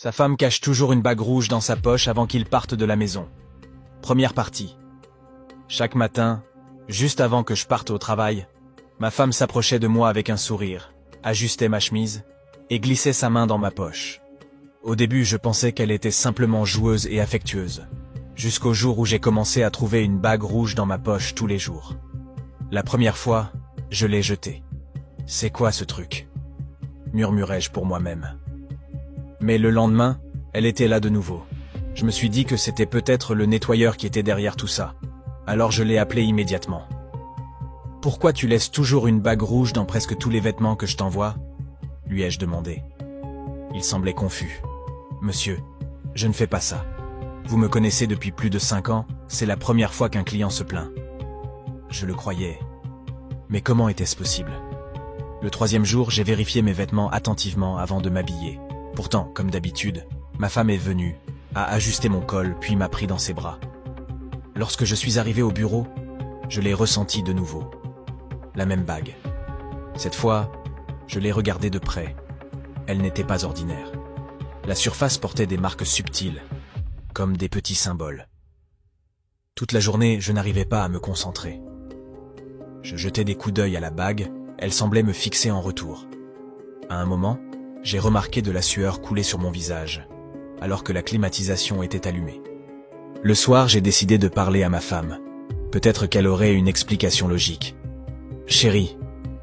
Sa femme cache toujours une bague rouge dans sa poche avant qu'il parte de la maison. Première partie. Chaque matin, juste avant que je parte au travail, ma femme s'approchait de moi avec un sourire, ajustait ma chemise et glissait sa main dans ma poche. Au début, je pensais qu'elle était simplement joueuse et affectueuse, jusqu'au jour où j'ai commencé à trouver une bague rouge dans ma poche tous les jours. La première fois, je l'ai jetée. « C'est quoi ce truc ?» murmurai-je pour moi-même. Mais le lendemain, elle était là de nouveau. Je me suis dit que c'était peut-être le nettoyeur qui était derrière tout ça. Alors je l'ai appelé immédiatement. « Pourquoi tu laisses toujours une bague rouge dans presque tous les vêtements que je t'envoie ?» lui ai-je demandé. Il semblait confus. « Monsieur, je ne fais pas ça. Vous me connaissez depuis plus de 5 ans, c'est la première fois qu'un client se plaint. » Je le croyais. Mais comment était-ce possible? Le 3e jour, j'ai vérifié mes vêtements attentivement avant de m'habiller. Pourtant, comme d'habitude, ma femme est venue, a ajusté mon col, puis m'a pris dans ses bras. Lorsque je suis arrivé au bureau, je l'ai ressenti de nouveau. La même bague. Cette fois, je l'ai regardée de près. Elle n'était pas ordinaire. La surface portait des marques subtiles, comme des petits symboles. Toute la journée, je n'arrivais pas à me concentrer. Je jetais des coups d'œil à la bague, elle semblait me fixer en retour. À un moment, j'ai remarqué de la sueur couler sur mon visage, alors que la climatisation était allumée. Le soir, j'ai décidé de parler à ma femme. Peut-être qu'elle aurait une explication logique. « Chérie, »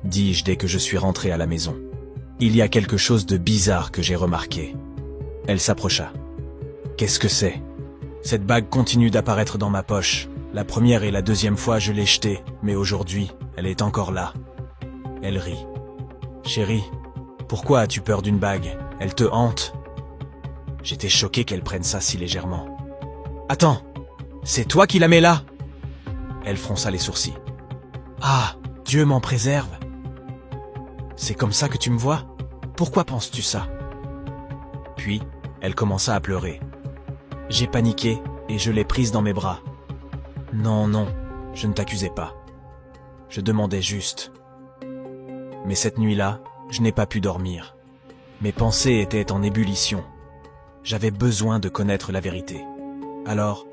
dis-je dès que je suis rentré à la maison. « Il y a quelque chose de bizarre que j'ai remarqué. » Elle s'approcha. « Qu'est-ce que c'est ?» Cette bague continue d'apparaître dans ma poche. La première et la 2e fois, je l'ai jetée, mais aujourd'hui, elle est encore là. Elle rit. « Chérie, pourquoi as-tu peur d'une bague? Elle te hante ?» J'étais choqué qu'elle prenne ça si légèrement. « Attends, c'est toi qui la mets là ?» Elle fronça les sourcils. « Ah, Dieu m'en préserve. C'est comme ça que tu me vois? Pourquoi penses-tu ça ?» Puis, elle commença à pleurer. J'ai paniqué et je l'ai prise dans mes bras. « Non, non, je ne t'accusais pas. Je demandais juste. » Mais cette nuit-là, je n'ai pas pu dormir. Mes pensées étaient en ébullition. J'avais besoin de connaître la vérité. Alors,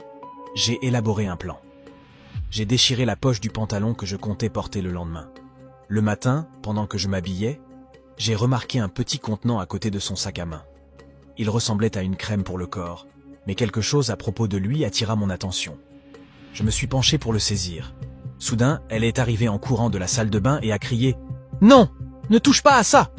j'ai élaboré un plan. J'ai déchiré la poche du pantalon que je comptais porter le lendemain. Le matin, pendant que je m'habillais, j'ai remarqué un petit contenant à côté de son sac à main. Il ressemblait à une crème pour le corps, mais quelque chose à propos de lui attira mon attention. Je me suis penché pour le saisir. Soudain, elle est arrivée en courant de la salle de bain et a crié « Non, ne touche pas à ça !»